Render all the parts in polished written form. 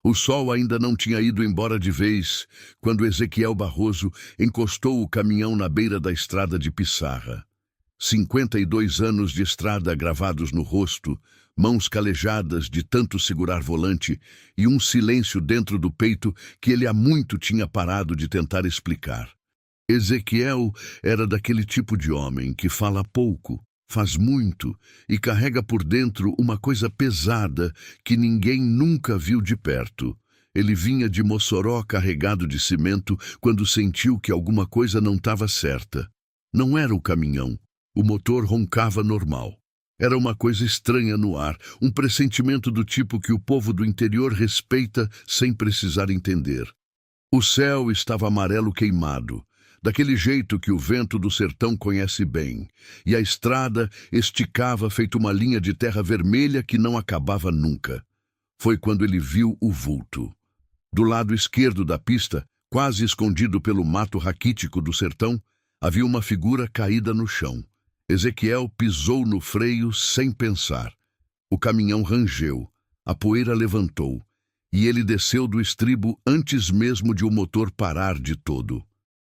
O sol ainda não tinha ido embora de vez, quando Ezequiel Barroso encostou o caminhão na beira da estrada de Pissarra. 52 anos de estrada gravados no rosto, mãos calejadas de tanto segurar volante e um silêncio dentro do peito que ele há muito tinha parado de tentar explicar. Ezequiel era daquele tipo de homem que fala pouco, faz muito e carrega por dentro uma coisa pesada que ninguém nunca viu de perto. Ele vinha de Mossoró carregado de cimento quando sentiu que alguma coisa não estava certa. Não era o caminhão. O motor roncava normal. Era uma coisa estranha no ar, um pressentimento do tipo que o povo do interior respeita sem precisar entender. O céu estava amarelo queimado, daquele jeito que o vento do sertão conhece bem, e a estrada esticava feito uma linha de terra vermelha que não acabava nunca. Foi quando ele viu o vulto. Do lado esquerdo da pista, quase escondido pelo mato raquítico do sertão, havia uma figura caída no chão. Ezequiel pisou no freio sem pensar. O caminhão rangeu, a poeira levantou, e ele desceu do estribo antes mesmo de o motor parar de todo.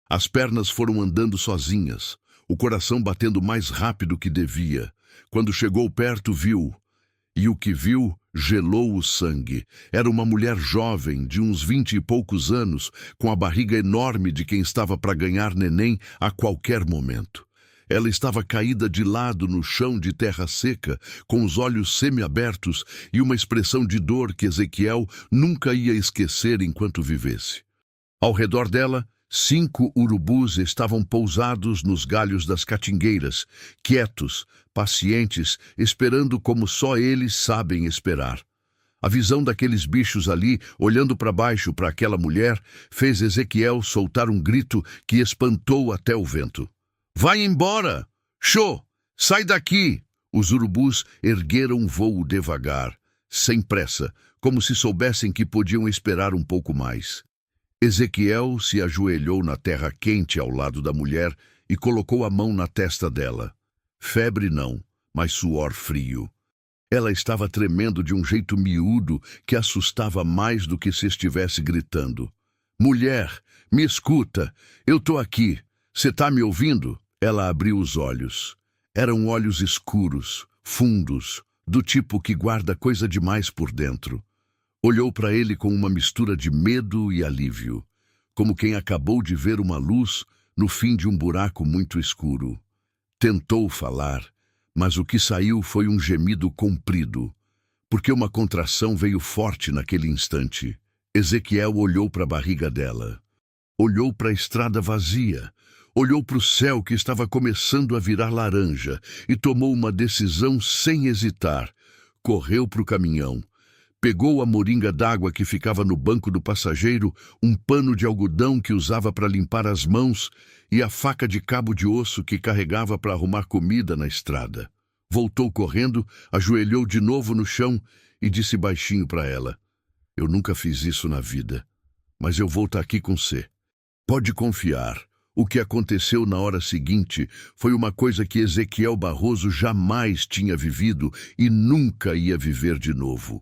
As pernas foram andando sozinhas, o coração batendo mais rápido que devia. Quando chegou perto, viu. E o que viu gelou o sangue. Era uma mulher jovem, de uns 20 e poucos anos, com a barriga enorme de quem estava para ganhar neném a qualquer momento. Ela estava caída de lado no chão de terra seca, com os olhos semiabertos e uma expressão de dor que Ezequiel nunca ia esquecer enquanto vivesse. Ao redor dela, 5 urubus estavam pousados nos galhos das catingueiras, quietos, pacientes, esperando como só eles sabem esperar. A visão daqueles bichos ali, olhando para baixo para aquela mulher, fez Ezequiel soltar um grito que espantou até o vento. Vai embora! Xô! Sai daqui! Os urubus ergueram voo devagar, sem pressa, como se soubessem que podiam esperar um pouco mais. Ezequiel se ajoelhou na terra quente ao lado da mulher e colocou a mão na testa dela. Febre não, mas suor frio. Ela estava tremendo de um jeito miúdo que assustava mais do que se estivesse gritando. Mulher, me escuta, eu tô aqui. Você tá me ouvindo? Ela abriu os olhos. Eram olhos escuros, fundos, do tipo que guarda coisa demais por dentro. Olhou para ele com uma mistura de medo e alívio, como quem acabou de ver uma luz no fim de um buraco muito escuro. Tentou falar, mas o que saiu foi um gemido comprido, porque uma contração veio forte naquele instante. Ezequiel olhou para a barriga dela. Olhou para a estrada vazia. Olhou para o céu que estava começando a virar laranja e tomou uma decisão sem hesitar. Correu para o caminhão. Pegou a moringa d'água que ficava no banco do passageiro, um pano de algodão que usava para limpar as mãos e a faca de cabo de osso que carregava para arrumar comida na estrada. Voltou correndo, ajoelhou de novo no chão e disse baixinho para ela: Eu nunca fiz isso na vida, mas eu vou estar aqui com você. Pode confiar. O que aconteceu na hora seguinte foi uma coisa que Ezequiel Barroso jamais tinha vivido e nunca ia viver de novo.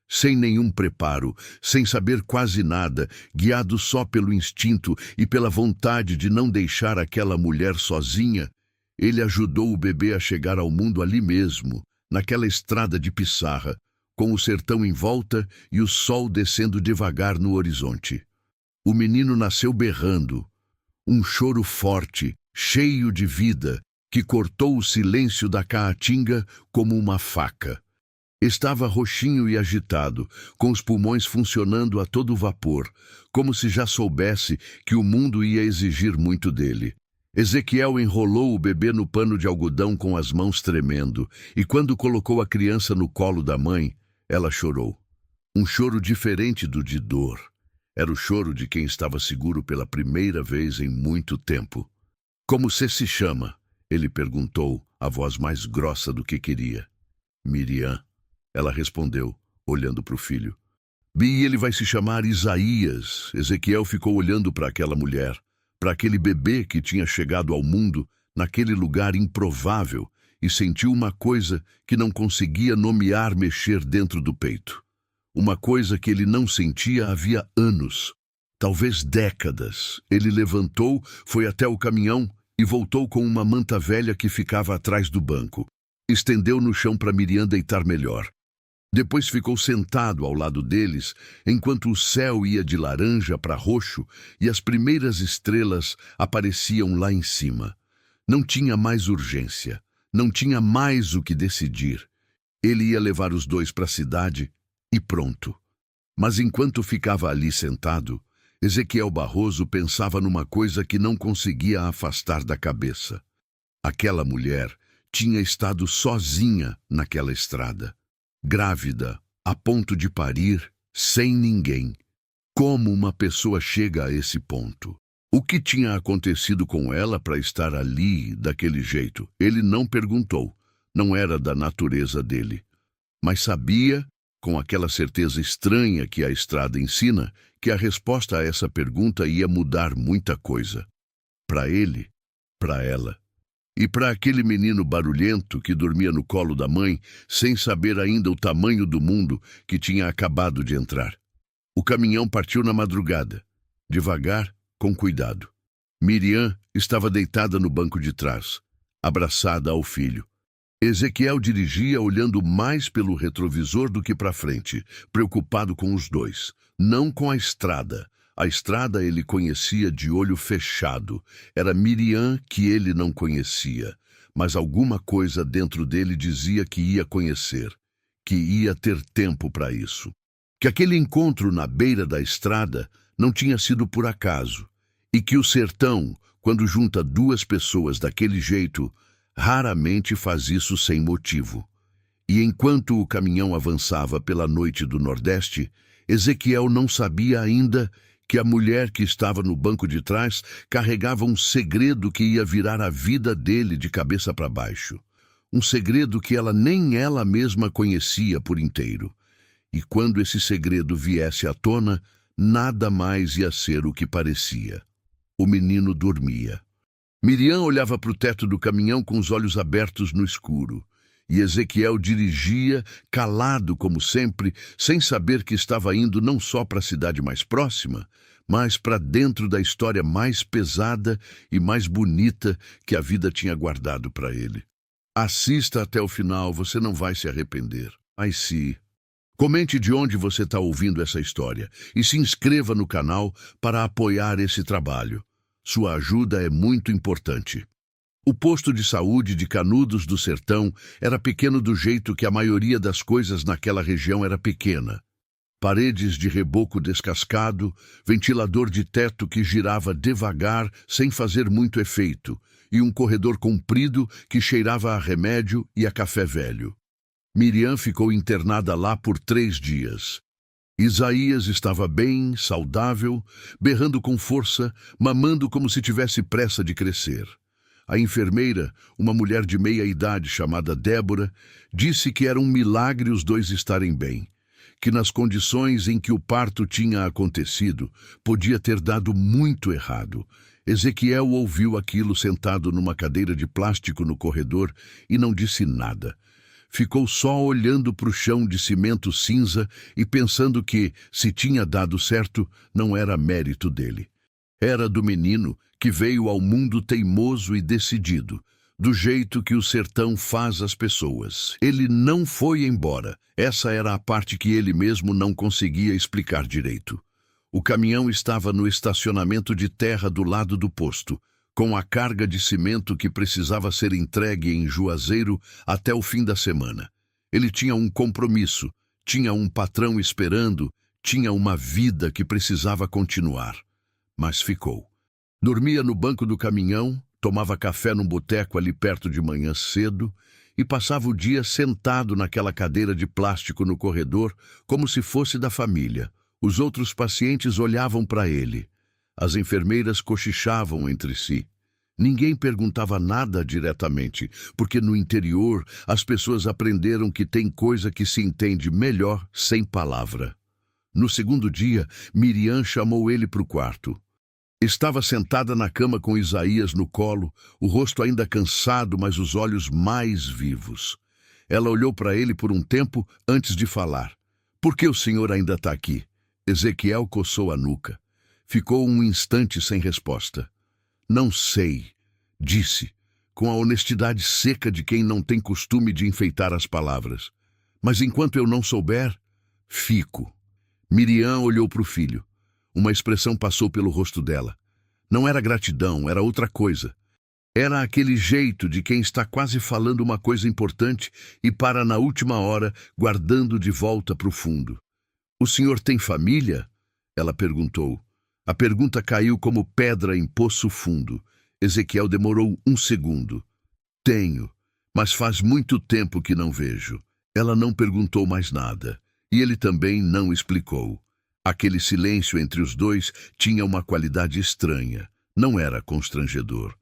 Sem nenhum preparo, sem saber quase nada, guiado só pelo instinto e pela vontade de não deixar aquela mulher sozinha, ele ajudou o bebê a chegar ao mundo ali mesmo, naquela estrada de Pissarra, com o sertão em volta e o sol descendo devagar no horizonte. O menino nasceu berrando, um choro forte, cheio de vida, que cortou o silêncio da caatinga como uma faca. Estava roxinho e agitado, com os pulmões funcionando a todo vapor, como se já soubesse que o mundo ia exigir muito dele. Ezequiel enrolou o bebê no pano de algodão com as mãos tremendo, e quando colocou a criança no colo da mãe, ela chorou. Um choro diferente do de dor. Era o choro de quem estava seguro pela primeira vez em muito tempo. Como você se chama? Ele perguntou, a voz mais grossa do que queria. Miriam. Ela respondeu, olhando para o filho. E ele vai se chamar Isaías. Ezequiel ficou olhando para aquela mulher, para aquele bebê que tinha chegado ao mundo naquele lugar improvável e sentiu uma coisa que não conseguia nomear mexer dentro do peito. uma coisa que ele não sentia havia anos, talvez décadas. Ele levantou, foi até o caminhão e voltou com uma manta velha que ficava atrás do banco. Estendeu no chão para Miriam deitar melhor. Depois ficou sentado ao lado deles, enquanto o céu ia de laranja para roxo e as primeiras estrelas apareciam lá em cima. Não tinha mais urgência, não tinha mais o que decidir. Ele ia levar os dois para a cidade e pronto. Mas enquanto ficava ali sentado, Ezequiel Barroso pensava numa coisa que não conseguia afastar da cabeça. Aquela mulher tinha estado sozinha naquela estrada, grávida, a ponto de parir, sem ninguém. Como uma pessoa chega a esse ponto? O que tinha acontecido com ela para estar ali daquele jeito? Ele não perguntou, não era da natureza dele. Mas sabia, com aquela certeza estranha que a estrada ensina, que a resposta a essa pergunta ia mudar muita coisa. Para ele, para ela. E para aquele menino barulhento que dormia no colo da mãe, sem saber ainda o tamanho do mundo que tinha acabado de entrar. O caminhão partiu na madrugada, devagar, com cuidado. Miriam estava deitada no banco de trás, abraçada ao filho. Ezequiel dirigia olhando mais pelo retrovisor do que para frente, preocupado com os dois, não com a estrada. A estrada ele conhecia de olho fechado. Era Miriam que ele não conhecia, mas alguma coisa dentro dele dizia que ia conhecer, que ia ter tempo para isso. Que aquele encontro na beira da estrada não tinha sido por acaso, e que o sertão, quando junta duas pessoas daquele jeito, raramente faz isso sem motivo. E enquanto o caminhão avançava pela noite do Nordeste, Ezequiel não sabia ainda que a mulher que estava no banco de trás carregava um segredo que ia virar a vida dele de cabeça para baixo. Um segredo que ela nem ela mesma conhecia por inteiro. E quando esse segredo viesse à tona, nada mais ia ser o que parecia. O menino dormia. Miriam olhava para o teto do caminhão com os olhos abertos no escuro. E Ezequiel dirigia, calado como sempre, sem saber que estava indo não só para a cidade mais próxima, mas para dentro da história mais pesada e mais bonita que a vida tinha guardado para ele. Assista até o final, você não vai se arrepender. Mas se... Comente de onde você está ouvindo essa história e se inscreva no canal para apoiar esse trabalho. Sua ajuda é muito importante. O posto de saúde de Canudos do Sertão era pequeno do jeito que a maioria das coisas naquela região era pequena. Paredes de reboco descascado, ventilador de teto que girava devagar sem fazer muito efeito, e um corredor comprido que cheirava a remédio e a café velho. Miriam ficou internada lá por 3 dias. Isaías estava bem, saudável, berrando com força, mamando como se tivesse pressa de crescer. A enfermeira, uma mulher de meia-idade chamada Débora, disse que era um milagre os dois estarem bem, que nas condições em que o parto tinha acontecido, podia ter dado muito errado. Ezequiel ouviu aquilo sentado numa cadeira de plástico no corredor e não disse nada. Ficou só olhando para o chão de cimento cinza e pensando que, se tinha dado certo, não era mérito dele. Era do menino que veio ao mundo teimoso e decidido, do jeito que o sertão faz as pessoas. Ele não foi embora. Essa era a parte que ele mesmo não conseguia explicar direito. O caminhão estava no estacionamento de terra do lado do posto, com a carga de cimento que precisava ser entregue em Juazeiro até o fim da semana. Ele tinha um compromisso, tinha um patrão esperando, tinha uma vida que precisava continuar. Mas ficou. Dormia no banco do caminhão, tomava café num boteco ali perto de manhã cedo e passava o dia sentado naquela cadeira de plástico no corredor como se fosse da família. Os outros pacientes olhavam para ele. As enfermeiras cochichavam entre si. Ninguém perguntava nada diretamente, porque no interior as pessoas aprenderam que tem coisa que se entende melhor sem palavra. No segundo dia, Miriam chamou ele para o quarto. Estava sentada na cama com Isaías no colo, o rosto ainda cansado, mas os olhos mais vivos. Ela olhou para ele por um tempo antes de falar. Por que o senhor ainda está aqui? Ezequiel coçou a nuca. Ficou um instante sem resposta. Não sei, disse, com a honestidade seca de quem não tem costume de enfeitar as palavras. Mas enquanto eu não souber, fico. Miriam olhou para o filho. Uma expressão passou pelo rosto dela. Não era gratidão, era outra coisa. Era aquele jeito de quem está quase falando uma coisa importante e para na última hora, guardando de volta para o fundo. O senhor tem família? Ela perguntou. A pergunta caiu como pedra em poço fundo. Ezequiel demorou um segundo. Tenho, mas faz muito tempo que não vejo. Ela não perguntou mais nada. E ele também não explicou. Aquele silêncio entre os dois tinha uma qualidade estranha. Não era constrangedor.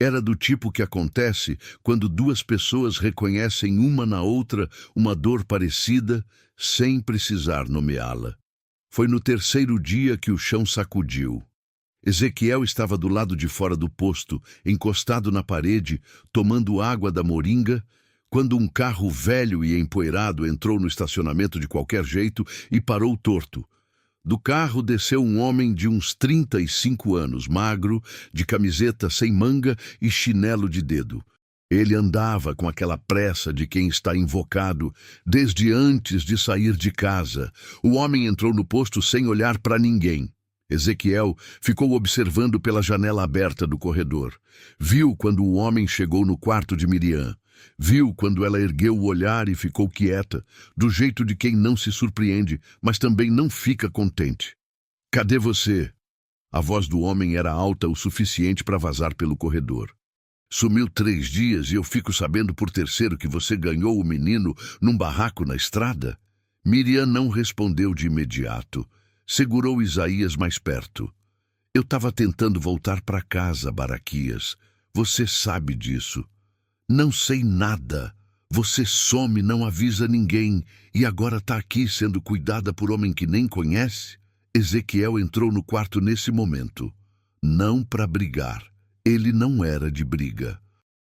Era do tipo que acontece quando duas pessoas reconhecem uma na outra uma dor parecida, sem precisar nomeá-la. Foi no terceiro dia que o chão sacudiu. Ezequiel estava do lado de fora do posto, encostado na parede, tomando água da moringa, quando um carro velho e empoeirado entrou no estacionamento de qualquer jeito e parou torto. Do carro desceu um homem de uns 35 anos, magro, de camiseta sem manga e chinelo de dedo. Ele andava com aquela pressa de quem está invocado desde antes de sair de casa. O homem entrou no posto sem olhar para ninguém. Ezequiel ficou observando pela janela aberta do corredor. Viu quando o homem chegou no quarto de Miriam. Viu quando ela ergueu o olhar e ficou quieta, do jeito de quem não se surpreende, mas também não fica contente. Cadê você? A voz do homem era alta o suficiente para vazar pelo corredor. Sumiu 3 dias e eu fico sabendo por terceiro que você ganhou o menino num barraco na estrada? Miriam não respondeu de imediato. Segurou Isaías mais perto. Eu estava tentando voltar para casa, Baraquias. Você sabe disso. Não sei nada. Você some, não avisa ninguém, e agora está aqui sendo cuidada por homem que nem conhece? Ezequiel entrou no quarto nesse momento. Não para brigar. Ele não era de briga.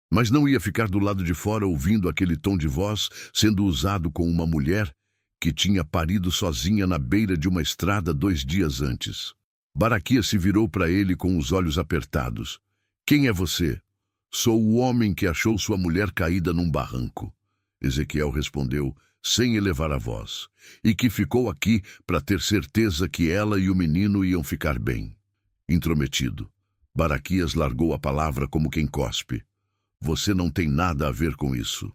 Mas não ia ficar do lado de fora ouvindo aquele tom de voz sendo usado com uma mulher que tinha parido sozinha na beira de uma estrada 2 dias antes. Baraquias se virou para ele com os olhos apertados. Quem é você? Sou o homem que achou sua mulher caída num barranco. Ezequiel respondeu, sem elevar a voz, e que ficou aqui para ter certeza que ela e o menino iam ficar bem. Intrometido, Baraquias largou a palavra como quem cospe. Você não tem nada a ver com isso.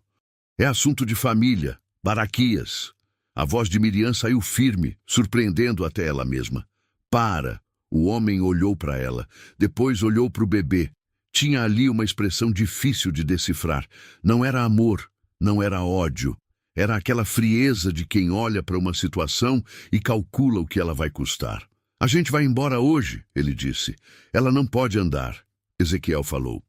É assunto de família, Baraquias. A voz de Miriam saiu firme, surpreendendo até ela mesma. Para! O homem olhou para ela, depois olhou para o bebê. Tinha ali uma expressão difícil de decifrar. Não era amor, não era ódio. Era aquela frieza de quem olha para uma situação e calcula o que ela vai custar. A gente vai embora hoje, ele disse. Ela não pode andar, Ezequiel falou.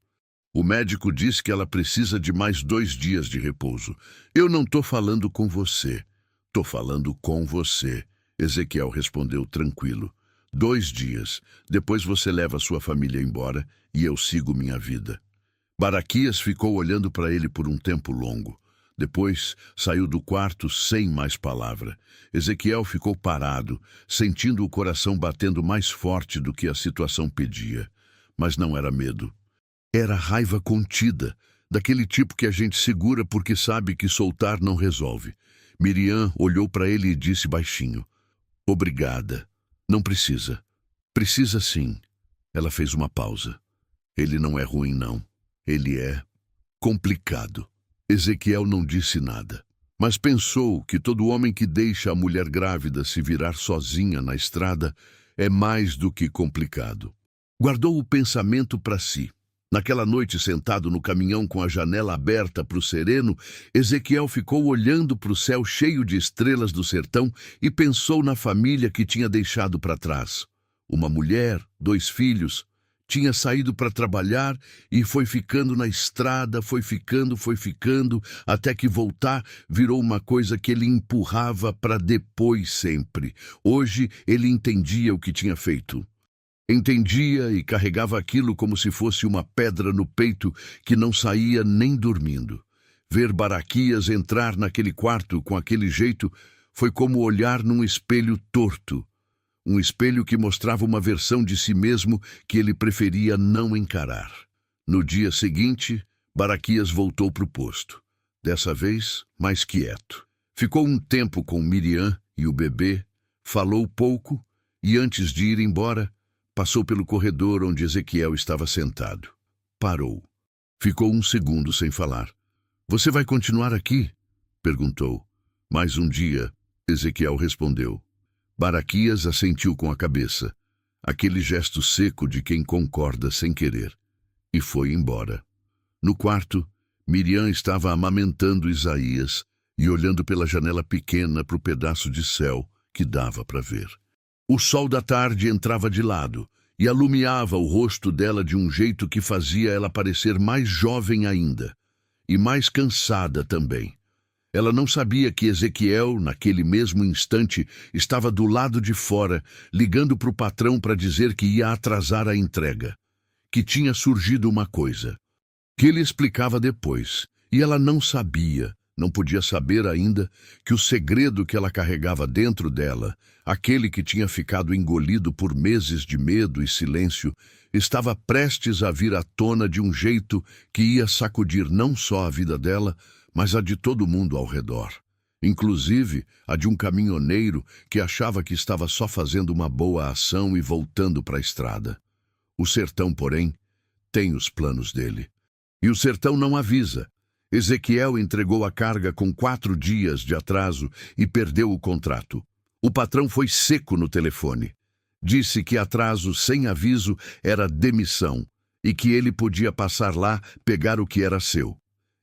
O médico disse que ela precisa de mais 2 dias de repouso. Eu não estou falando com você. Estou falando com você, Ezequiel respondeu tranquilo. 2 dias, depois você leva sua família embora e eu sigo minha vida. Baraquias ficou olhando para ele por um tempo longo. Depois saiu do quarto sem mais palavra. Ezequiel ficou parado, sentindo o coração batendo mais forte do que a situação pedia. Mas não era medo. Era raiva contida, daquele tipo que a gente segura porque sabe que soltar não resolve. Miriam olhou para ele e disse baixinho, obrigada. Não precisa. Precisa sim. Ela fez uma pausa. Ele não é ruim, não. Ele é complicado. Ezequiel não disse nada, mas pensou que todo homem que deixa a mulher grávida se virar sozinha na estrada é mais do que complicado. Guardou o pensamento para si. Naquela noite, sentado no caminhão com a janela aberta para o sereno, Ezequiel ficou olhando para o céu cheio de estrelas do sertão e pensou na família que tinha deixado para trás. Uma mulher, 2 filhos, tinha saído para trabalhar e foi ficando na estrada, foi ficando, até que voltar virou uma coisa que ele empurrava para depois sempre. Hoje ele entendia o que tinha feito. Entendia e carregava aquilo como se fosse uma pedra no peito que não saía nem dormindo. Ver Baraquias entrar naquele quarto com aquele jeito Foi como olhar num espelho torto, um espelho que mostrava uma versão de si mesmo que ele preferia não encarar. No dia seguinte, Baraquias voltou para o posto, dessa vez mais quieto. Ficou um tempo com Miriam e o bebê, falou pouco e, antes de ir embora, passou pelo corredor onde Ezequiel estava sentado. Parou. Ficou um segundo sem falar. "Você vai continuar aqui?" perguntou. "Mais um dia", Ezequiel respondeu. Baraquias assentiu com a cabeça, aquele gesto seco de quem concorda sem querer, e foi embora. No quarto, Miriam estava amamentando Isaías e olhando pela janela pequena para o pedaço de céu que dava para ver. O sol da tarde entrava de lado e alumiava o rosto dela de um jeito que fazia ela parecer mais jovem ainda, e mais cansada também. Ela não sabia que Ezequiel, naquele mesmo instante, estava do lado de fora, ligando para o patrão para dizer que ia atrasar a entrega, que tinha surgido uma coisa, que ele explicava depois, e ela não sabia, não podia saber ainda, que o segredo que ela carregava dentro dela, aquele que tinha ficado engolido por meses de medo e silêncio, estava prestes a vir à tona de um jeito que ia sacudir não só a vida dela, mas a de todo mundo ao redor, inclusive a de um caminhoneiro que achava que estava só fazendo uma boa ação e voltando para a estrada. O sertão, porém, tem os planos dele. E o sertão não avisa. Ezequiel entregou a carga com 4 dias de atraso e perdeu o contrato. O patrão foi seco no telefone. Disse que atraso sem aviso era demissão e que ele podia passar lá pegar o que era seu.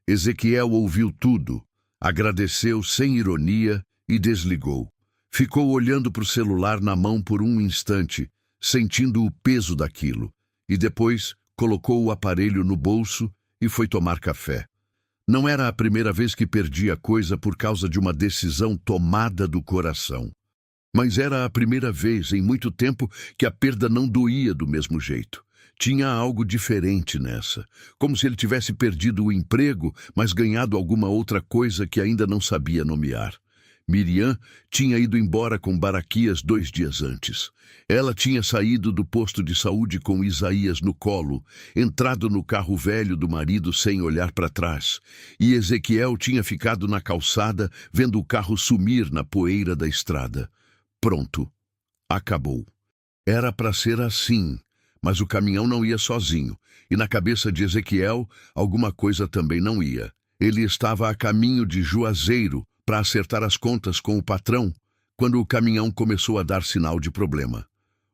Ezequiel ouviu tudo, agradeceu sem ironia e desligou. Ficou olhando para o celular na mão por um instante, sentindo o peso daquilo, e depois colocou o aparelho no bolso e foi tomar café. Não era a primeira vez que perdia coisa por causa de uma decisão tomada do coração. Mas era a primeira vez em muito tempo que a perda não doía do mesmo jeito. Tinha algo diferente nessa, como se ele tivesse perdido o emprego, mas ganhado alguma outra coisa que ainda não sabia nomear. Miriam tinha ido embora com Baraquias 2 dias antes. Ela tinha saído do posto de saúde com Isaías no colo, entrado no carro velho do marido sem olhar para trás, e Ezequiel tinha ficado na calçada vendo o carro sumir na poeira da estrada. Pronto. Acabou. Era para ser assim. Mas o caminhão não ia sozinho, e na cabeça de Ezequiel, alguma coisa também não ia. Ele estava a caminho de Juazeiro para acertar as contas com o patrão, quando o caminhão começou a dar sinal de problema.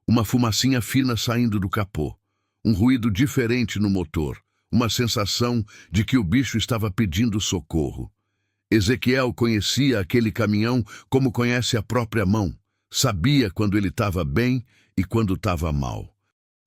Uma fumacinha fina saindo do capô, um ruído diferente no motor, uma sensação de que o bicho estava pedindo socorro. Ezequiel conhecia aquele caminhão como conhece a própria mão, sabia quando ele estava bem e quando estava mal.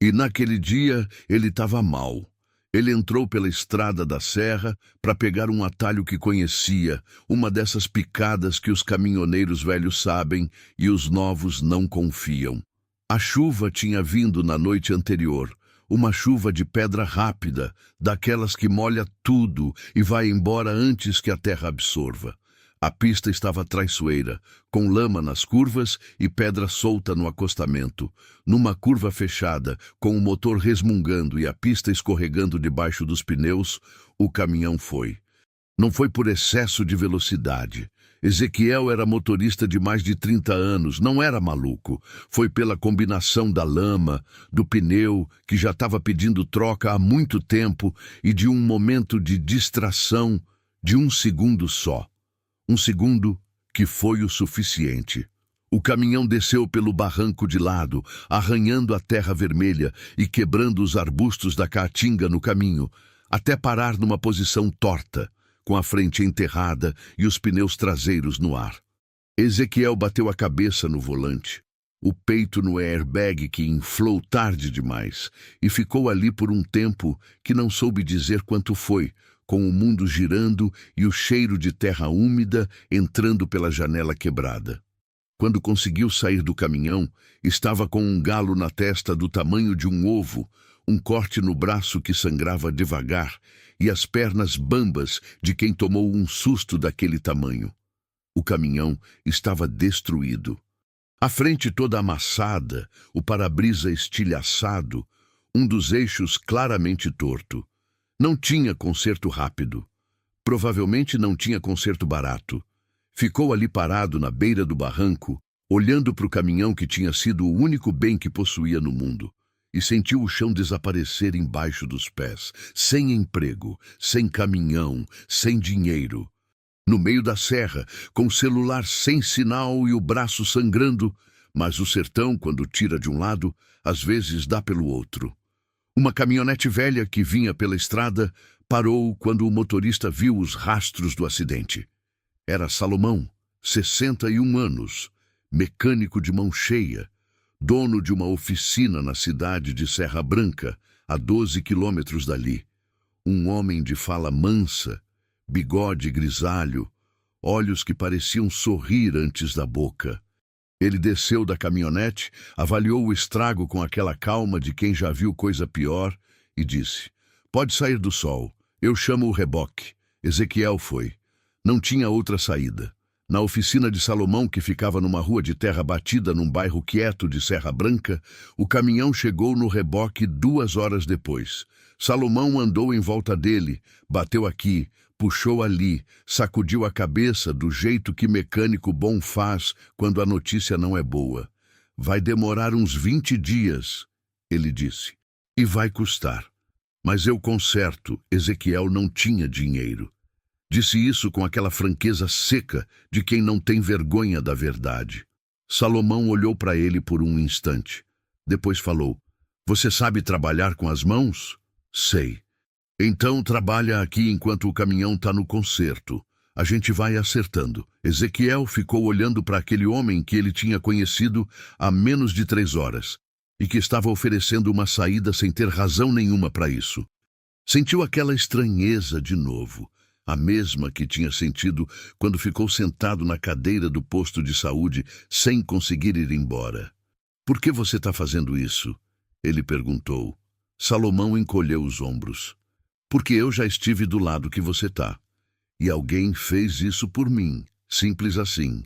E naquele dia ele estava mal. Ele entrou pela estrada da serra para pegar um atalho que conhecia, uma dessas picadas que os caminhoneiros velhos sabem e os novos não confiam. A chuva tinha vindo na noite anterior, uma chuva de pedra rápida, daquelas que molha tudo e vai embora antes que a terra absorva. A pista estava traiçoeira, com lama nas curvas e pedra solta no acostamento. Numa curva fechada, com o motor resmungando e a pista escorregando debaixo dos pneus, o caminhão foi. Não foi por excesso de velocidade. Ezequiel era motorista de mais de 30 anos, não era maluco. Foi pela combinação da lama, do pneu, que já estava pedindo troca há muito tempo, e de um momento de distração de um segundo só. Um segundo que foi o suficiente. O caminhão desceu pelo barranco de lado, arranhando a terra vermelha e quebrando os arbustos da caatinga no caminho, até parar numa posição torta, com a frente enterrada e os pneus traseiros no ar. Ezequiel bateu a cabeça no volante, o peito no airbag que inflou tarde demais, e ficou ali por um tempo que não soube dizer quanto foi, com o mundo girando e o cheiro de terra úmida entrando pela janela quebrada. Quando conseguiu sair do caminhão, estava com um galo na testa do tamanho de um ovo, um corte no braço que sangrava devagar e as pernas bambas de quem tomou um susto daquele tamanho. O caminhão estava destruído. A frente toda amassada, o para-brisa estilhaçado, um dos eixos claramente torto. Não tinha conserto rápido. Provavelmente não tinha conserto barato. Ficou ali parado na beira do barranco, olhando para o caminhão que tinha sido o único bem que possuía no mundo, e sentiu o chão desaparecer embaixo dos pés, sem emprego, sem caminhão, sem dinheiro. No meio da serra, com o celular sem sinal e o braço sangrando, mas o sertão, quando tira de um lado, às vezes dá pelo outro. Uma caminhonete velha que vinha pela estrada parou quando o motorista viu os rastros do acidente. Era Salomão, 61 anos, mecânico de mão cheia, dono de uma oficina na cidade de Serra Branca, a 12 quilômetros dali. Um homem de fala mansa, bigode grisalho, olhos que pareciam sorrir antes da boca. Ele desceu da caminhonete, avaliou o estrago com aquela calma de quem já viu coisa pior e disse: "Pode sair do sol, eu chamo o reboque." Ezequiel foi. Não tinha outra saída. Na oficina de Salomão, que ficava numa rua de terra batida num bairro quieto de Serra Branca, o caminhão chegou no reboque 2 horas depois. Salomão andou em volta dele, bateu aqui, puxou ali, sacudiu a cabeça do jeito que mecânico bom faz quando a notícia não é boa. "Vai demorar uns 20 dias, ele disse, "e vai custar. Mas eu conserto." Ezequiel não tinha dinheiro. Disse isso com aquela franqueza seca de quem não tem vergonha da verdade. Salomão olhou para ele por um instante. Depois falou: "Você sabe trabalhar com as mãos?" "Sei." "Então trabalha aqui enquanto o caminhão está no conserto. A gente vai acertando." Ezequiel ficou olhando para aquele homem que ele tinha conhecido há menos de 3 horas e que estava oferecendo uma saída sem ter razão nenhuma para isso. Sentiu aquela estranheza de novo, a mesma que tinha sentido quando ficou sentado na cadeira do posto de saúde sem conseguir ir embora. "Por que você está fazendo isso?" ele perguntou. Salomão encolheu os ombros. "Porque eu já estive do lado que você está. E alguém fez isso por mim, simples assim.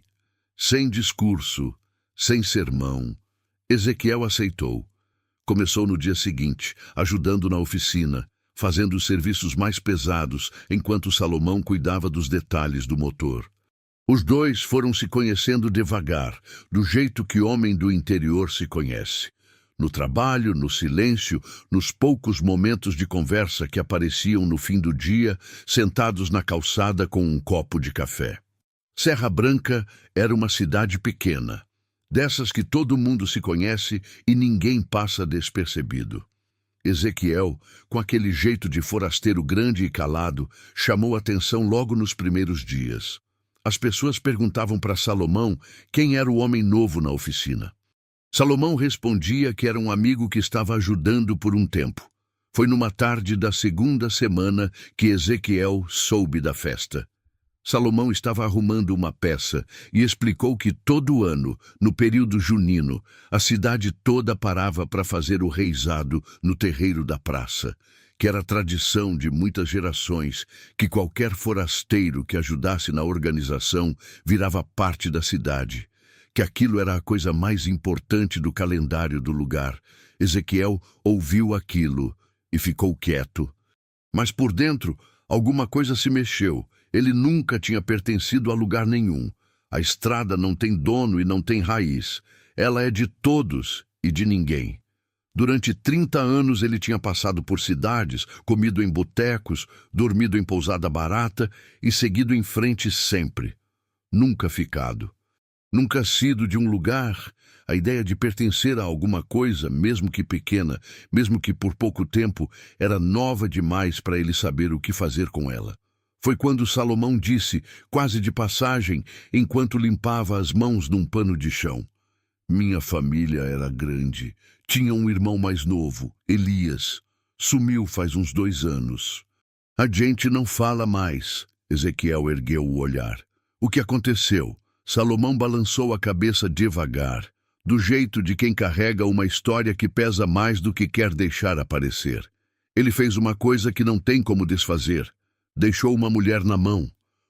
Sem discurso, sem sermão." Ezequiel aceitou. Começou no dia seguinte, ajudando na oficina, fazendo os serviços mais pesados, enquanto Salomão cuidava dos detalhes do motor. Os dois foram se conhecendo devagar, do jeito que homem do interior se conhece. No trabalho, no silêncio, nos poucos momentos de conversa que apareciam no fim do dia, sentados na calçada com um copo de café. Serra Branca era uma cidade pequena, dessas que todo mundo se conhece e ninguém passa despercebido. Ezequiel, com aquele jeito de forasteiro grande e calado, chamou atenção logo nos primeiros dias. As pessoas perguntavam para Salomão quem era o homem novo na oficina. Salomão respondia que era um amigo que estava ajudando por um tempo. Foi numa tarde da 2ª semana que Ezequiel soube da festa. Salomão estava arrumando uma peça e explicou que todo ano, no período junino, a cidade toda parava para fazer o reizado no terreiro da praça, que era tradição de muitas gerações, que qualquer forasteiro que ajudasse na organização virava parte da cidade, que aquilo era a coisa mais importante do calendário do lugar. Ezequiel ouviu aquilo e ficou quieto. Mas por dentro, alguma coisa se mexeu. Ele nunca tinha pertencido a lugar nenhum. A estrada não tem dono e não tem raiz. Ela é de todos e de ninguém. Durante 30 anos ele tinha passado por cidades, comido em botecos, dormido em pousada barata e seguido em frente sempre. Nunca ficado. Nunca sido de um lugar. A ideia de pertencer a alguma coisa, mesmo que pequena, mesmo que por pouco tempo, era nova demais para ele saber o que fazer com ela. Foi quando Salomão disse, quase de passagem, enquanto limpava as mãos num pano de chão: "Minha família era grande. Tinha um irmão mais novo, Elias. Sumiu faz uns 2 anos. A gente não fala mais." Ezequiel ergueu o olhar. "O que aconteceu?" Salomão balançou a cabeça devagar, do jeito de quem carrega uma história que pesa mais do que quer deixar aparecer. Ele fez uma coisa que não tem como desfazer. Deixou uma mulher na mão.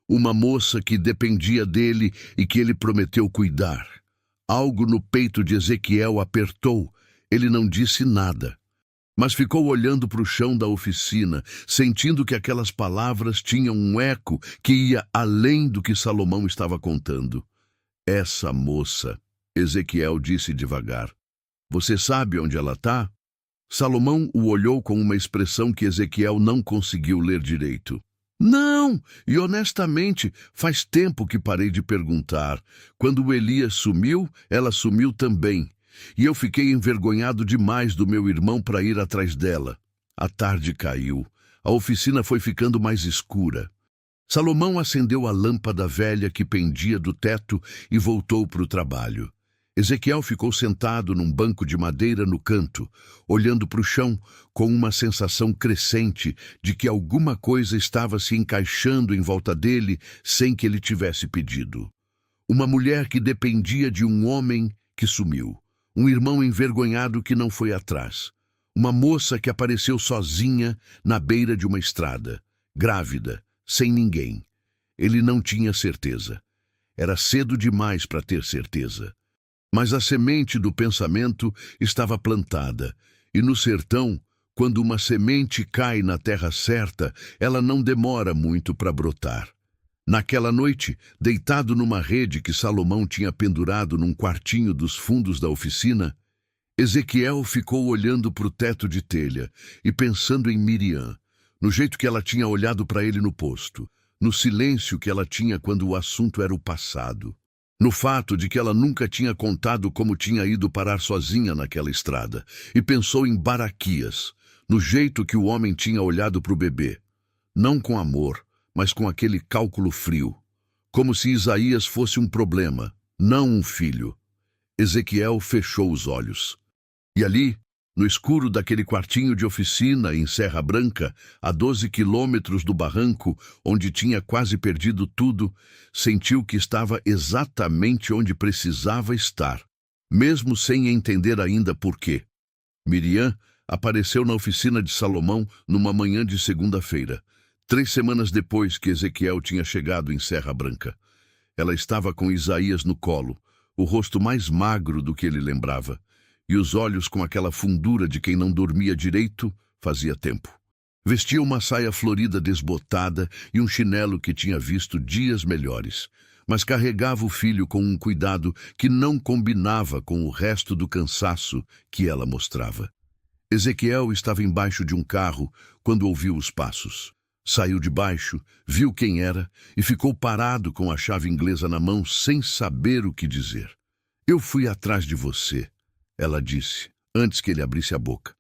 Uma moça que dependia dele e que ele prometeu cuidar. Algo no peito de Ezequiel apertou. Ele não disse nada, mas ficou olhando para o chão da oficina, sentindo que aquelas palavras tinham um eco que ia além do que Salomão estava contando. Essa moça, Ezequiel disse devagar. Você sabe onde ela está? Salomão o olhou com uma expressão que Ezequiel não conseguiu ler direito. Não, e honestamente, faz tempo que parei de perguntar. Quando o Elias sumiu, ela sumiu também. E eu fiquei envergonhado demais do meu irmão para ir atrás dela. A tarde caiu. A oficina foi ficando mais escura. Salomão acendeu a lâmpada velha que pendia do teto e voltou para o trabalho. Ezequiel ficou sentado num banco de madeira no canto, olhando para o chão com uma sensação crescente de que alguma coisa estava se encaixando em volta dele sem que ele tivesse pedido. Uma mulher que dependia de um homem que sumiu. Um irmão envergonhado que não foi atrás. Uma moça que apareceu sozinha na beira de uma estrada, grávida, sem ninguém. Ele não tinha certeza. Era cedo demais para ter certeza. Mas a semente do pensamento estava plantada, e no sertão, quando uma semente cai na terra certa, ela não demora muito para brotar. Naquela noite, deitado numa rede que Salomão tinha pendurado num quartinho dos fundos da oficina, Ezequiel ficou olhando para o teto de telha e pensando em Miriam, no jeito que ela tinha olhado para ele no posto, no silêncio que ela tinha quando o assunto era o passado. No fato de que ela nunca tinha contado como tinha ido parar sozinha naquela estrada, e pensou em Baraquias, no jeito que o homem tinha olhado para o bebê, não com amor, mas com aquele cálculo frio, como se Isaías fosse um problema, não um filho. Ezequiel fechou os olhos. E ali, no escuro daquele quartinho de oficina em Serra Branca, a 12 quilômetros do barranco, onde tinha quase perdido tudo, sentiu que estava exatamente onde precisava estar, mesmo sem entender ainda por quê. Miriam apareceu na oficina de Salomão numa manhã de segunda-feira, 3 semanas depois que Ezequiel tinha chegado em Serra Branca. Ela estava com Isaías no colo, o rosto mais magro do que ele lembrava, e os olhos com aquela fundura de quem não dormia direito fazia tempo. Vestia uma saia florida desbotada e um chinelo que tinha visto dias melhores, mas carregava o filho com um cuidado que não combinava com o resto do cansaço que ela mostrava. Ezequiel estava embaixo de um carro quando ouviu os passos. Saiu de baixo, viu quem era e ficou parado com a chave inglesa na mão sem saber o que dizer. Eu fui atrás de você, ela disse, antes que ele abrisse a boca.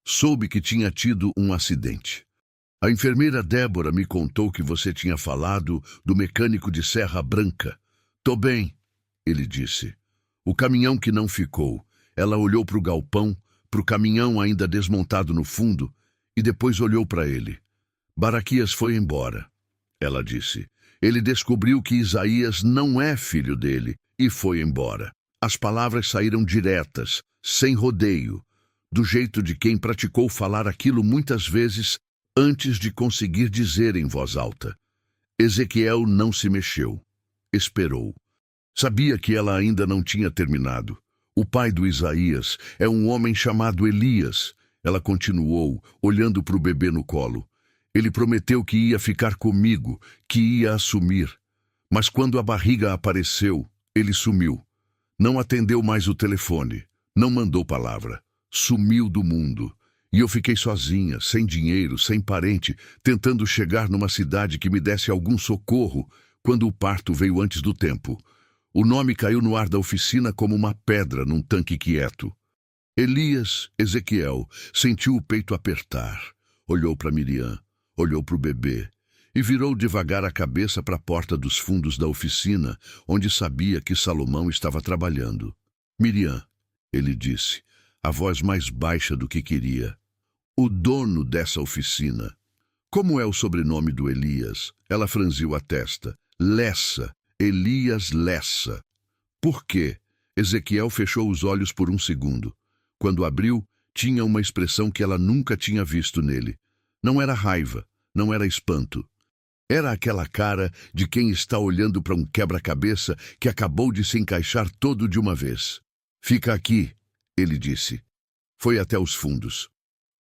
Soube que tinha tido um acidente. A enfermeira Débora me contou que você tinha falado do mecânico de Serra Branca. Tô bem, ele disse. O caminhão que não ficou. Ela olhou para o galpão, para o caminhão ainda desmontado no fundo, e depois olhou para ele. Baraquias foi embora, ela disse. Ele descobriu que Isaías não é filho dele e foi embora. As palavras saíram diretas, sem rodeio, do jeito de quem praticou falar aquilo muitas vezes antes de conseguir dizer em voz alta. Ezequiel não se mexeu. Esperou. Sabia que ela ainda não tinha terminado. O pai do Isaías é um homem chamado Elias. Ela continuou, olhando para o bebê no colo. Ele prometeu que ia ficar comigo, que ia assumir. Mas quando a barriga apareceu, ele sumiu. Não atendeu mais o telefone, não mandou palavra, sumiu do mundo. E eu fiquei sozinha, sem dinheiro, sem parente, tentando chegar numa cidade que me desse algum socorro, quando o parto veio antes do tempo. O nome caiu no ar da oficina como uma pedra num tanque quieto. Elias, Ezequiel, sentiu o peito apertar, olhou para Miriam, olhou para o bebê, e virou devagar a cabeça para a porta dos fundos da oficina, onde sabia que Salomão estava trabalhando. Miriam, ele disse, a voz mais baixa do que queria. O dono dessa oficina. Como é o sobrenome do Elias? Ela franziu a testa. Lessa, Elias Lessa. Por quê? Ezequiel fechou os olhos por um segundo. Quando abriu, tinha uma expressão que ela nunca tinha visto nele. Não era raiva, não era espanto. Era aquela cara de quem está olhando para um quebra-cabeça que acabou de se encaixar todo de uma vez. Fica aqui, ele disse. Foi até os fundos.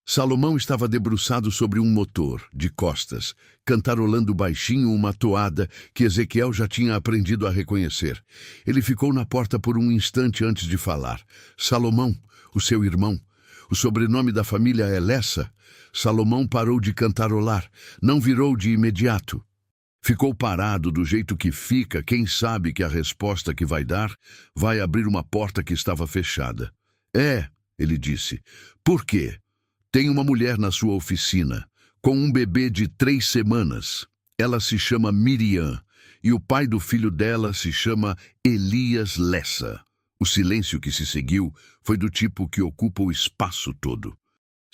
Salomão estava debruçado sobre um motor, de costas, cantarolando baixinho uma toada que Ezequiel já tinha aprendido a reconhecer. Ele ficou na porta por um instante antes de falar. Salomão, o seu irmão. O sobrenome da família é Lessa. Salomão parou de cantarolar, não virou de imediato. Ficou parado do jeito que fica quem sabe que a resposta que vai dar vai abrir uma porta que estava fechada. É, ele disse. Por quê? Tem uma mulher na sua oficina, com um bebê de 3 semanas. Ela se chama Miriam, e o pai do filho dela se chama Elias Lessa. O silêncio que se seguiu foi do tipo que ocupa o espaço todo.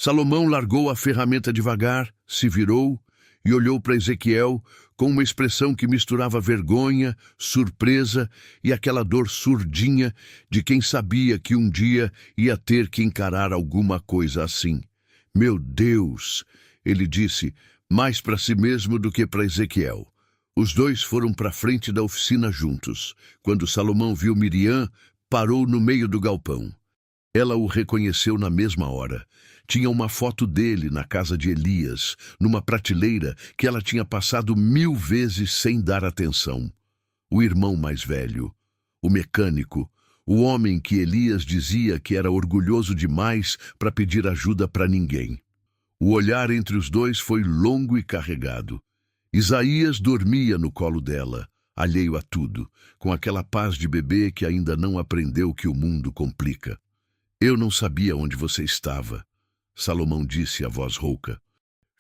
Salomão largou a ferramenta devagar, se virou e olhou para Ezequiel com uma expressão que misturava vergonha, surpresa e aquela dor surdinha de quem sabia que um dia ia ter que encarar alguma coisa assim. Meu Deus, ele disse, mais para si mesmo do que para Ezequiel. Os dois foram para a frente da oficina juntos. Quando Salomão viu Miriam, parou no meio do galpão. Ela o reconheceu na mesma hora. Tinha uma foto dele na casa de Elias, numa prateleira que ela tinha passado 1000 vezes sem dar atenção. O irmão mais velho, o mecânico, o homem que Elias dizia que era orgulhoso demais para pedir ajuda para ninguém. O olhar entre os dois foi longo e carregado. Isaías dormia no colo dela, alheio a tudo, com aquela paz de bebê que ainda não aprendeu que o mundo complica. Eu não sabia onde você estava, Salomão disse a voz rouca.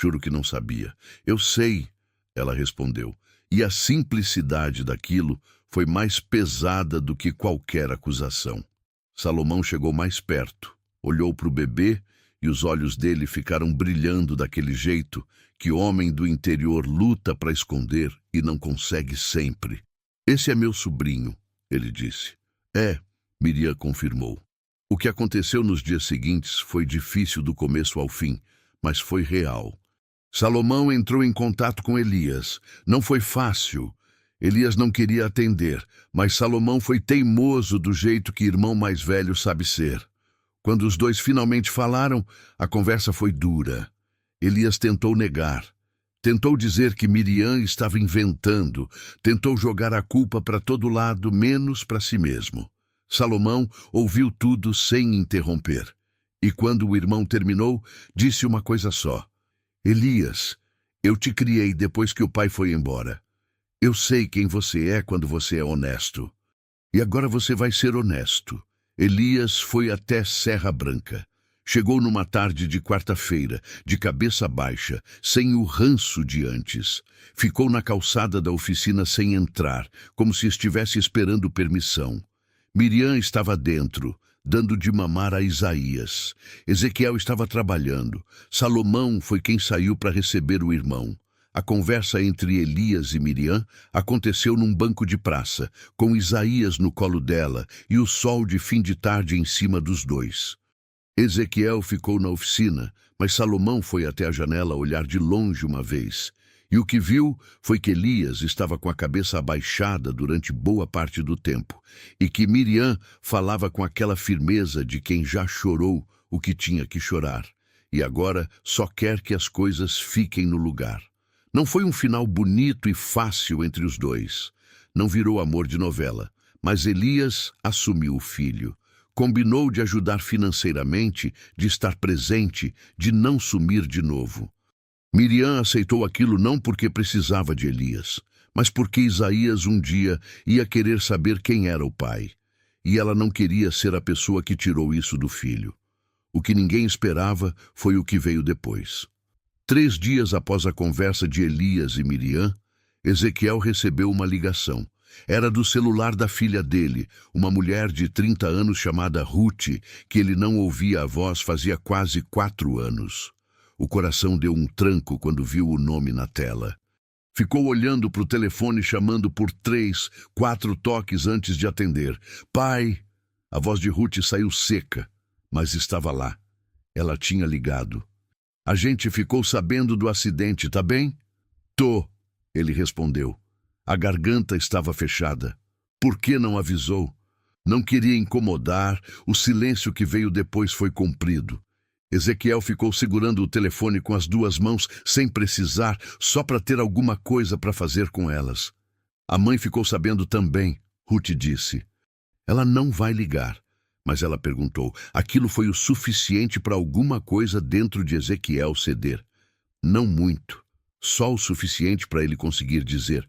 Juro que não sabia. Eu sei, ela respondeu, e a simplicidade daquilo foi mais pesada do que qualquer acusação. Salomão chegou mais perto, olhou para o bebê e os olhos dele ficaram brilhando daquele jeito que homem do interior luta para esconder e não consegue sempre. Esse é meu sobrinho, ele disse. É, Miriam confirmou. O que aconteceu nos dias seguintes foi difícil do começo ao fim, mas foi real. Salomão entrou em contato com Elias. Não foi fácil. Elias não queria atender, mas Salomão foi teimoso do jeito que irmão mais velho sabe ser. Quando os dois finalmente falaram, a conversa foi dura. Elias tentou negar. Tentou dizer que Miriam estava inventando. Tentou jogar a culpa para todo lado, menos para si mesmo. Salomão ouviu tudo sem interromper. E quando o irmão terminou, disse uma coisa só. Elias, eu te criei depois que o pai foi embora. Eu sei quem você é quando você é honesto. E agora você vai ser honesto. Elias foi até Serra Branca. Chegou numa tarde de quarta-feira, de cabeça baixa, sem o ranço de antes. Ficou na calçada da oficina sem entrar, como se estivesse esperando permissão. Miriam estava dentro, dando de mamar a Isaías. Ezequiel estava trabalhando. Salomão foi quem saiu para receber o irmão. A conversa entre Elias e Miriam aconteceu num banco de praça, com Isaías no colo dela e o sol de fim de tarde em cima dos dois. Ezequiel ficou na oficina, mas Salomão foi até a janela olhar de longe uma vez. E o que viu foi que Elias estava com a cabeça abaixada durante boa parte do tempo, e que Miriam falava com aquela firmeza de quem já chorou o que tinha que chorar, e agora só quer que as coisas fiquem no lugar. Não foi um final bonito e fácil entre os dois. Não virou amor de novela, mas Elias assumiu o filho. Combinou de ajudar financeiramente, de estar presente, de não sumir de novo. Miriam aceitou aquilo não porque precisava de Elias, mas porque Isaías um dia ia querer saber quem era o pai. E ela não queria ser a pessoa que tirou isso do filho. O que ninguém esperava foi o que veio depois. 3 dias após a conversa de Elias e Miriam, Ezequiel recebeu uma ligação. Era do celular da filha dele, uma mulher de 30 anos chamada Ruth, que ele não ouvia a voz fazia quase 4 anos. O coração deu um tranco quando viu o nome na tela. Ficou olhando para o telefone chamando por 3, 4 toques antes de atender. Pai! A voz de Ruth saiu seca, mas estava lá. Ela tinha ligado. A gente ficou sabendo do acidente, tá bem? Tô. Ele respondeu. A garganta estava fechada. Por que não avisou? Não queria incomodar, o silêncio que veio depois foi comprido. Ezequiel ficou segurando o telefone com as duas mãos, sem precisar, só para ter alguma coisa para fazer com elas. A mãe ficou sabendo também, Ruth disse. Ela não vai ligar. Mas ela perguntou, aquilo foi o suficiente para alguma coisa dentro de Ezequiel ceder. Não muito, só o suficiente para ele conseguir dizer,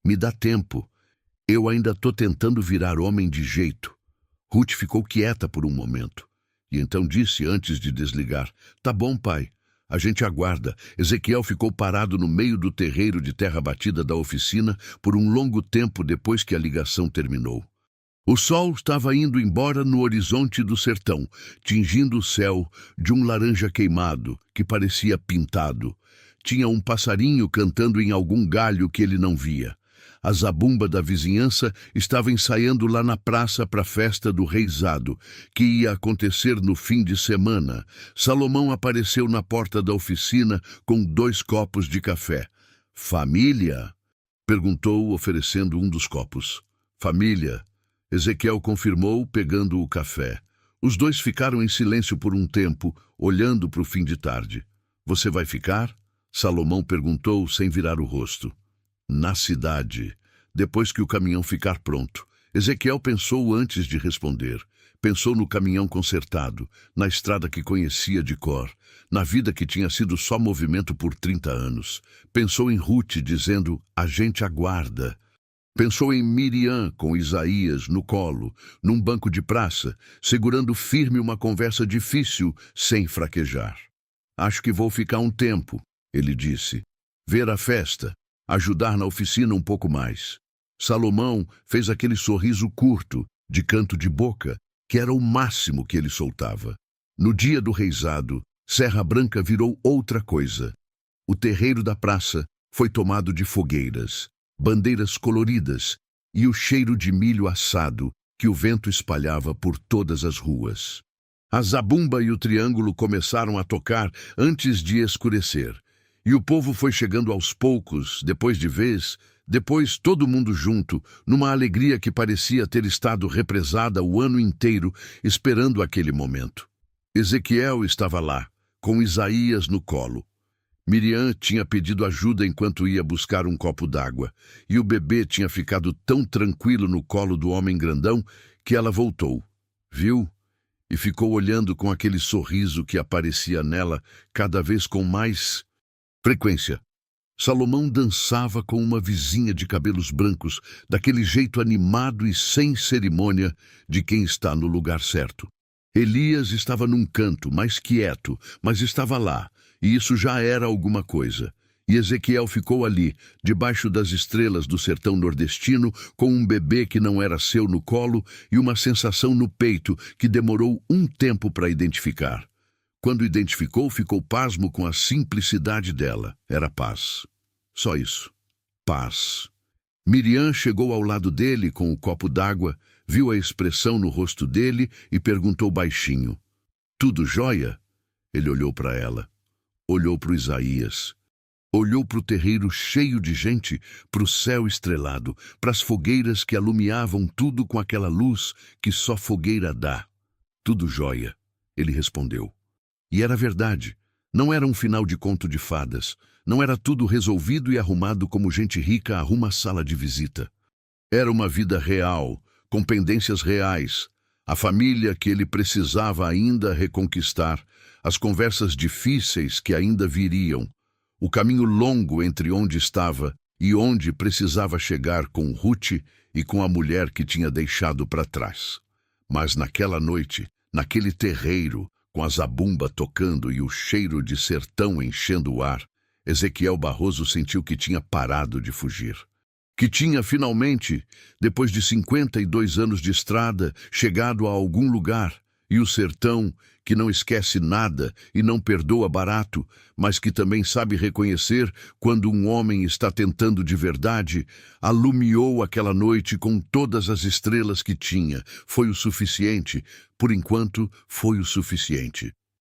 me dá tempo, eu ainda estou tentando virar homem de jeito. Ruth ficou quieta por um momento. E então disse antes de desligar, tá bom, pai, a gente aguarda. Ezequiel ficou parado no meio do terreiro de terra batida da oficina por um longo tempo depois que a ligação terminou. O sol estava indo embora no horizonte do sertão, tingindo o céu de um laranja queimado, que parecia pintado. Tinha um passarinho cantando em algum galho que ele não via. A zabumba da vizinhança estava ensaiando lá na praça para a festa do reizado, que ia acontecer no fim de semana. Salomão apareceu na porta da oficina com 2 copos de café. Família? Perguntou, oferecendo um dos copos. Família. Ezequiel confirmou, pegando o café. Os dois ficaram em silêncio por um tempo, olhando para o fim de tarde. Você vai ficar? Salomão perguntou, sem virar o rosto. Na cidade, depois que o caminhão ficar pronto. Ezequiel pensou antes de responder. Pensou no caminhão consertado, na estrada que conhecia de cor, na vida que tinha sido só movimento por 30 anos. Pensou em Ruth dizendo, a gente aguarda. Pensou em Miriam com Isaías no colo, num banco de praça, segurando firme uma conversa difícil, sem fraquejar. Acho que vou ficar um tempo, ele disse. Ver a festa, ajudar na oficina um pouco mais. Salomão fez aquele sorriso curto, de canto de boca, que era o máximo que ele soltava. No dia do reizado, Serra Branca virou outra coisa. O terreiro da praça foi tomado de fogueiras, bandeiras coloridas e o cheiro de milho assado que o vento espalhava por todas as ruas. A zabumba e o triângulo começaram a tocar antes de escurecer, e o povo foi chegando aos poucos, depois de vez, depois todo mundo junto, numa alegria que parecia ter estado represada o ano inteiro, esperando aquele momento. Ezequiel estava lá, com Isaías no colo. Miriam tinha pedido ajuda enquanto ia buscar um copo d'água, e o bebê tinha ficado tão tranquilo no colo do homem grandão que ela voltou. Viu? E ficou olhando com aquele sorriso que aparecia nela cada vez com mais frequência. Salomão dançava com uma vizinha de cabelos brancos, daquele jeito animado e sem cerimônia de quem está no lugar certo. Elias estava num canto, mais quieto, mas estava lá, e isso já era alguma coisa. E Ezequiel ficou ali, debaixo das estrelas do sertão nordestino, com um bebê que não era seu no colo e uma sensação no peito que demorou um tempo para identificar. Quando identificou, ficou pasmo com a simplicidade dela. Era paz. Só isso. Paz. Miriam chegou ao lado dele com o copo d'água, viu a expressão no rosto dele e perguntou baixinho. Tudo jóia? Ele olhou para ela. Olhou para o Isaías. Olhou para o terreiro cheio de gente, para o céu estrelado, para as fogueiras que alumiavam tudo com aquela luz que só fogueira dá. Tudo jóia, ele respondeu. E era verdade. Não era um final de conto de fadas. Não era tudo resolvido e arrumado como gente rica arruma a sala de visita. Era uma vida real, com pendências reais, a família que ele precisava ainda reconquistar, as conversas difíceis que ainda viriam, o caminho longo entre onde estava e onde precisava chegar com Ruth e com a mulher que tinha deixado para trás. Mas naquela noite, naquele terreiro, com a zabumba tocando e o cheiro de sertão enchendo o ar, Ezequiel Barroso sentiu que tinha parado de fugir. Que tinha, finalmente, depois de 52 anos de estrada, chegado a algum lugar, e o sertão, que não esquece nada e não perdoa barato, mas que também sabe reconhecer quando um homem está tentando de verdade, alumiou aquela noite com todas as estrelas que tinha. Foi o suficiente. Por enquanto, foi o suficiente.